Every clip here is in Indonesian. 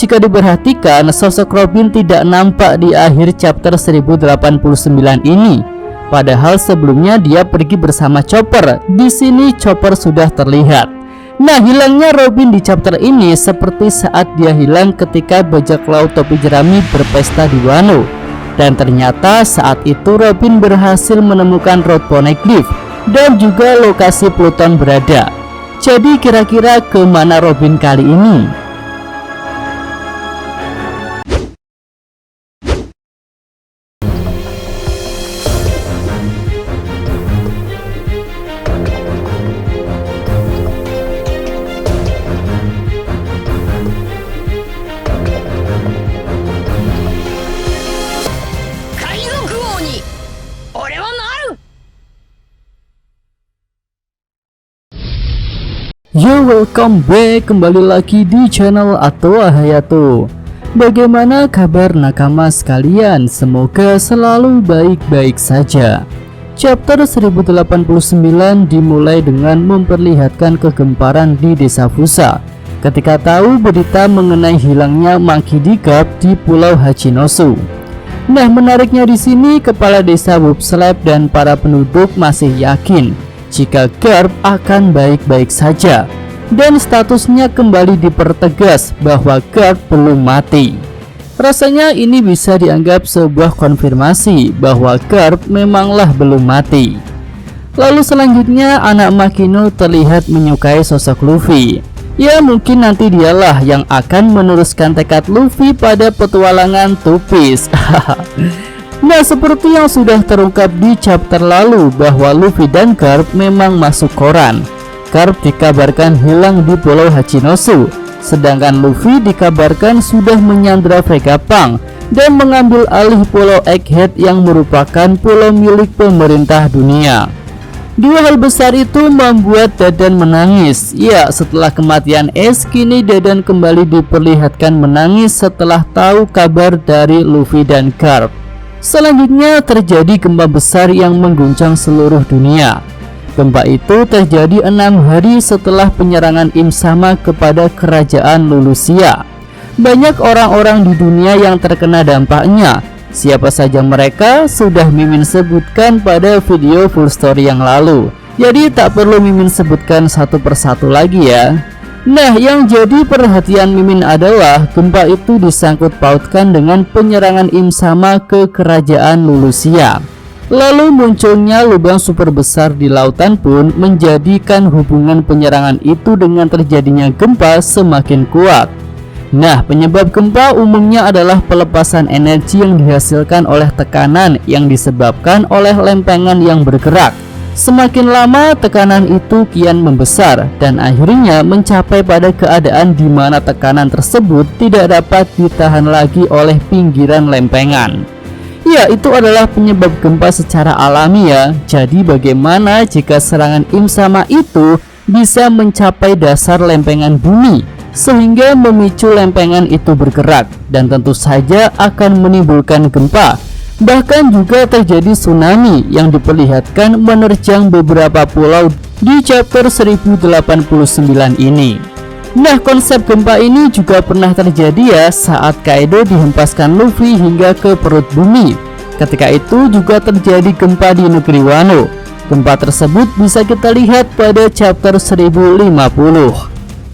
jika diperhatikan, sosok Robin tidak nampak di akhir chapter 1089 ini. Padahal sebelumnya dia pergi bersama Chopper. Di sini Chopper sudah terlihat. Nah, hilangnya Robin di chapter ini seperti saat dia hilang ketika bajak laut topi jerami berpesta di Wano. Dan ternyata saat itu Robin berhasil menemukan Road Poneglyph dan juga lokasi Pluton berada. Jadi kira-kira kemana Robin kali ini? Yo, welcome back, kembali lagi di channel Atoa Hayato. Bagaimana kabar nakama sekalian? Semoga selalu baik-baik saja. Chapter 1089 dimulai dengan memperlihatkan kegemparan di desa Fusa ketika tahu berita mengenai hilangnya Monkey D. Garp di Pulau Hachinosu. Nah, menariknya di sini kepala desa Whoopslap dan para penduduk masih yakin jika Garp akan baik-baik saja, dan statusnya kembali dipertegas bahwa Garp belum mati. Rasanya ini bisa dianggap sebuah konfirmasi bahwa Garp memanglah belum mati. Lalu selanjutnya anak Makino terlihat menyukai sosok Luffy. Ya, mungkin nanti dialah yang akan meneruskan tekad Luffy pada petualangan Two Piece. Nah, seperti yang sudah terungkap di chapter lalu bahwa Luffy dan Garp memang masuk koran. Garp dikabarkan hilang di Pulau Hachinosu, sedangkan Luffy dikabarkan sudah menyandra Vegapunk dan mengambil alih Pulau Egghead yang merupakan pulau milik pemerintah dunia. Dua hal besar itu membuat Dadan menangis. Ya, setelah kematian Ace, kini Dadan kembali diperlihatkan menangis setelah tahu kabar dari Luffy dan Garp. Selanjutnya terjadi gempa besar yang mengguncang seluruh dunia. Gempa itu terjadi 6 hari setelah penyerangan Im Sama kepada kerajaan Lulusia. Banyak orang-orang di dunia yang terkena dampaknya. Siapa saja mereka sudah Mimin sebutkan pada video full story yang lalu. Jadi tak perlu Mimin sebutkan satu persatu lagi ya. Nah, yang jadi perhatian Mimin adalah gempa itu disangkut pautkan dengan penyerangan Im Sama ke kerajaan Lulusia. Lalu munculnya lubang super besar di lautan pun menjadikan hubungan penyerangan itu dengan terjadinya gempa semakin kuat. Nah, penyebab gempa umumnya adalah pelepasan energi yang dihasilkan oleh tekanan yang disebabkan oleh lempengan yang bergerak. Semakin lama tekanan itu kian membesar dan akhirnya mencapai pada keadaan di mana tekanan tersebut tidak dapat ditahan lagi oleh pinggiran lempengan. Ya, itu adalah penyebab gempa secara alami ya. Jadi bagaimana jika serangan Im Sama itu bisa mencapai dasar lempengan bumi sehingga memicu lempengan itu bergerak dan tentu saja akan menimbulkan gempa. Bahkan juga terjadi tsunami yang diperlihatkan menerjang beberapa pulau di chapter 1089 ini. Nah, konsep gempa ini juga pernah terjadi ya saat Kaido dihempaskan Luffy hingga ke perut bumi. Ketika itu juga terjadi gempa di negeri Wano. Gempa tersebut bisa kita lihat pada chapter 1050.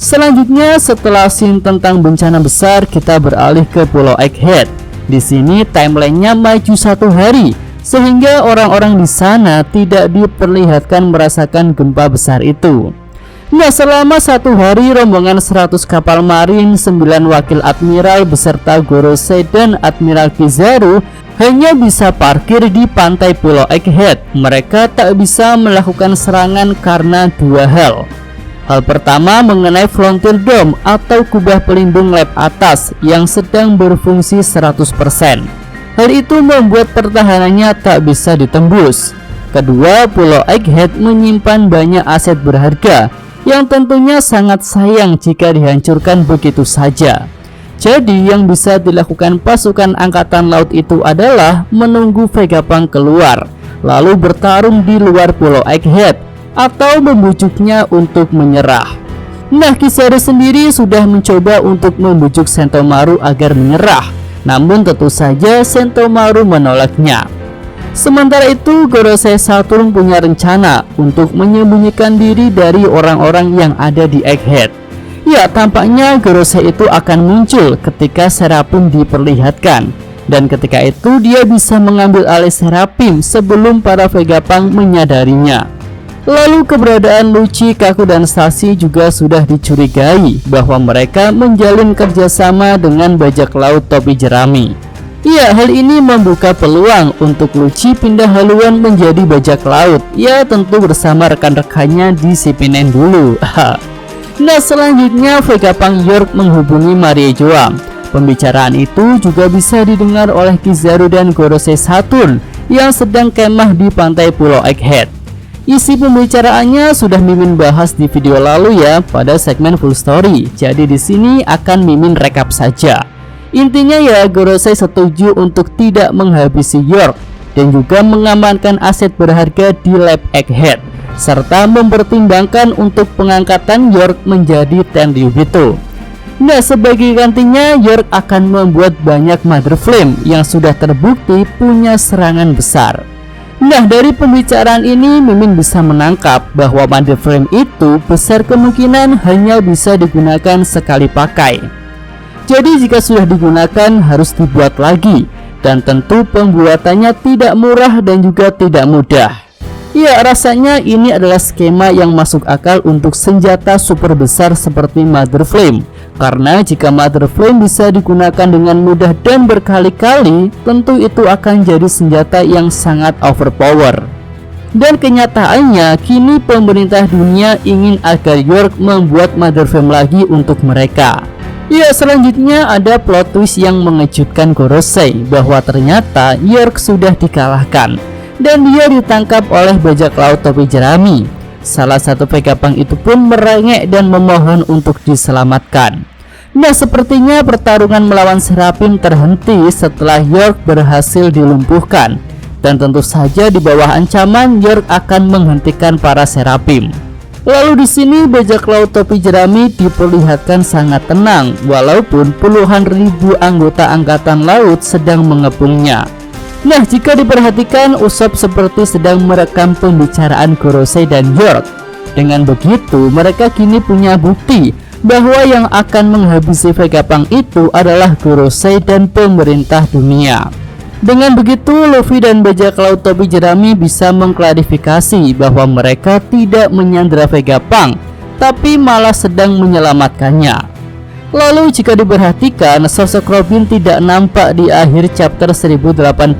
Selanjutnya setelah scene tentang bencana besar, kita beralih ke Pulau Egghead. Di sini timelinenya maju 1 hari, sehingga orang-orang di sana tidak diperlihatkan merasakan gempa besar itu. Nah, selama 1 hari rombongan 100 kapal marin, 9 wakil admiral beserta Gorosei dan Admiral Kizaru hanya bisa parkir di pantai Pulau Egghead. Mereka tak bisa melakukan serangan karena 2 hal. Hal pertama mengenai Frontier Dome atau kubah pelindung lap atas yang sedang berfungsi 100%. Hal itu membuat pertahanannya tak bisa ditembus. Kedua, Pulau Egghead menyimpan banyak aset berharga yang tentunya sangat sayang jika dihancurkan begitu saja. Jadi yang bisa dilakukan pasukan angkatan laut itu adalah menunggu Vegapunk keluar, lalu bertarung di luar Pulau Egghead atau membujuknya untuk menyerah. Nah, Kizaru sendiri sudah mencoba untuk membujuk Sentomaru agar menyerah, namun tentu saja Sentomaru menolaknya. Sementara itu, Gorosei Saturn punya rencana untuk menyembunyikan diri dari orang-orang yang ada di Egghead. Ya, tampaknya Gorosei itu akan muncul ketika Seraphim diperlihatkan, dan ketika itu dia bisa mengambil alih Seraphim sebelum para Vegapunk menyadarinya. Lalu keberadaan Lucci, Kaku, dan Stacy juga sudah dicurigai bahwa mereka menjalin kerjasama dengan bajak laut topi jerami. Ya, hal ini membuka peluang untuk Lucci pindah haluan menjadi bajak laut. Ya, tentu bersama rekan-rekannya di CP9 dulu. Nah, selanjutnya Vegapunk York menghubungi Marie Joam. Pembicaraan itu juga bisa didengar oleh Kizaru dan Gorosei Saturn yang sedang kemah di pantai Pulau Egghead. Isi pembicaraannya sudah Mimin bahas di video lalu ya, pada segmen full story. Jadi di sini akan Mimin rekap saja. Intinya ya, Gorosei setuju untuk tidak menghabisi York dan juga mengamankan aset berharga di lab Egghead, serta mempertimbangkan untuk pengangkatan York menjadi Tenryubito. Nah, sebagai gantinya York akan membuat banyak Mother Flame yang sudah terbukti punya serangan besar. Nah, dari pembicaraan ini Mimin bisa menangkap bahwa Mother Flame itu besar kemungkinan hanya bisa digunakan sekali pakai. Jadi jika sudah digunakan harus dibuat lagi, dan tentu pembuatannya tidak murah dan juga tidak mudah. Ya, rasanya ini adalah skema yang masuk akal untuk senjata super besar seperti Mother Flame. Karena jika Mother Flame bisa digunakan dengan mudah dan berkali-kali, tentu itu akan jadi senjata yang sangat overpower. Dan kenyataannya, kini pemerintah dunia ingin agar York membuat Mother Flame lagi untuk mereka. Ya, selanjutnya ada plot twist yang mengejutkan Gorosei bahwa ternyata York sudah dikalahkan dan dia ditangkap oleh bajak laut topi jerami. Salah satu Vegapunk itu pun merengek dan memohon untuk diselamatkan. Nah, sepertinya pertarungan melawan Seraphim terhenti setelah York berhasil dilumpuhkan, dan tentu saja di bawah ancaman York akan menghentikan para Seraphim. Lalu di sini bajak laut topi jerami diperlihatkan sangat tenang walaupun puluhan ribu anggota angkatan laut sedang mengepungnya. Nah, jika diperhatikan, Usopp seperti sedang merekam pembicaraan Gorosei dan York. Dengan begitu, mereka kini punya bukti bahwa yang akan menghabisi Vegapunk itu adalah Gorosei dan pemerintah dunia. Dengan begitu, Luffy dan bajak laut topi jerami bisa mengklarifikasi bahwa mereka tidak menyandera Vegapunk, tapi malah sedang menyelamatkannya. Lalu jika diperhatikan, sosok Robin tidak nampak di akhir chapter 1089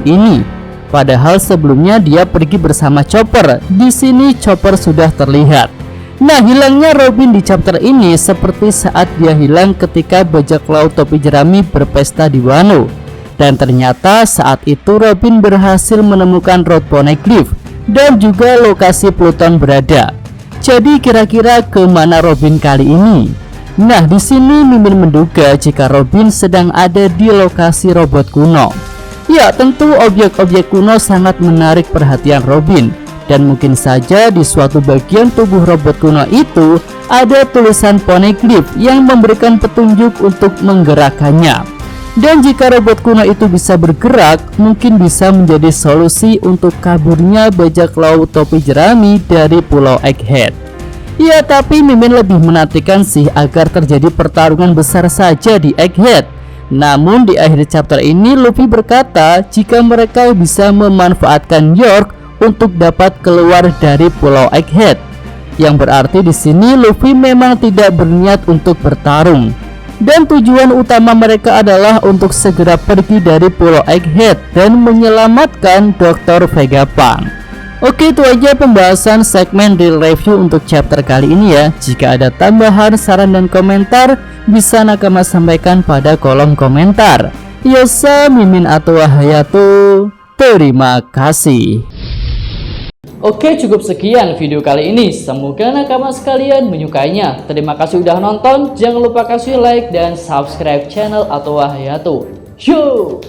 ini. Padahal sebelumnya dia pergi bersama Chopper. Di sini Chopper sudah terlihat. Nah, hilangnya Robin di chapter ini seperti saat dia hilang ketika bajak laut topi jerami berpesta di Wano. Dan ternyata saat itu Robin berhasil menemukan Road Poneglyph dan juga lokasi Pluton berada. Jadi kira-kira kemana Robin kali ini? Nah, di sini Mimin menduga jika Robin sedang ada di lokasi robot kuno. Ya, tentu objek-objek kuno sangat menarik perhatian Robin, dan mungkin saja di suatu bagian tubuh robot kuno itu ada tulisan Poneglyph yang memberikan petunjuk untuk menggerakkannya. Dan jika robot kuno itu bisa bergerak, mungkin bisa menjadi solusi untuk kaburnya bajak laut topi jerami dari Pulau Egghead. Ya, tapi Mimin lebih menantikan sih agar terjadi pertarungan besar saja di Egghead. Namun di akhir chapter ini Luffy berkata jika mereka bisa memanfaatkan York untuk dapat keluar dari Pulau Egghead. Yang berarti di sini Luffy memang tidak berniat untuk bertarung. Dan tujuan utama mereka adalah untuk segera pergi dari Pulau Egghead dan menyelamatkan Dr. Vegapunk. Oke, itu aja pembahasan segmen real review untuk chapter kali ini ya. Jika ada tambahan, saran, dan komentar, bisa Nakama sampaikan pada kolom komentar. Yosa, Mimin, atau Hayato. Terima kasih. Oke, cukup sekian video kali ini. Semoga Nakama sekalian menyukainya. Terima kasih udah nonton. Jangan lupa kasih like dan subscribe channel atau Hayato. Yo!